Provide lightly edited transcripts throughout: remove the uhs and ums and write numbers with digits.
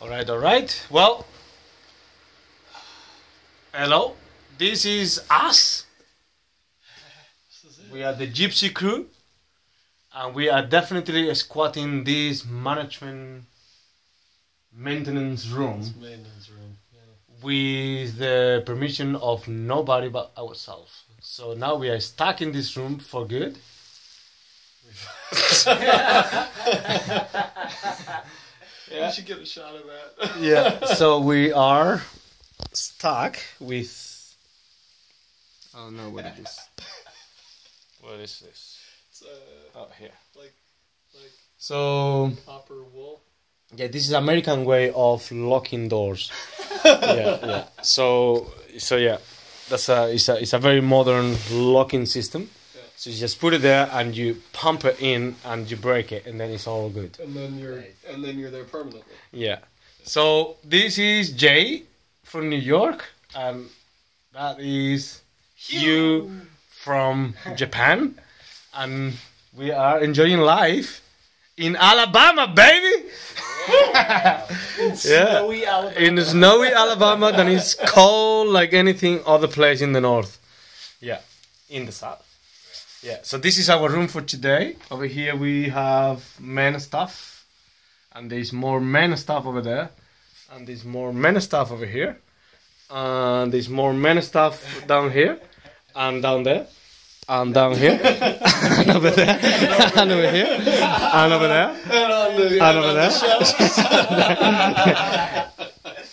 All right. Well, hello. This is us. We are the Gypsy crew, and we are definitely squatting this maintenance room with the permission of nobody but ourselves. So now we are stuck in this room for good. Yeah. You should get a shot of that. Yeah. So we are stuck with. I don't know what it is. What is this? It's here. Like so. copper wool. Yeah, this is American way of locking doors. Yeah. So yeah, it's a very modern locking system. Yeah. So you just put it there and you pump it in and you break it and then it's all good. And then you're there permanently. Yeah. So this is Jay from New York and that is Hugh from Japan, and we are enjoying life in Alabama, baby. In snowy Alabama. In snowy Alabama, then it's cold like anything other place in the north. Yeah, in the south. Yeah, so this is our room for today. Over here we have men stuff, and there's more men stuff over there, and there's more men stuff over here, and there's more men stuff down here, and down there. And down here, and over there, and over here, and over there, and over there.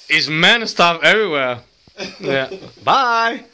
It's men stuff everywhere. Yeah. Bye.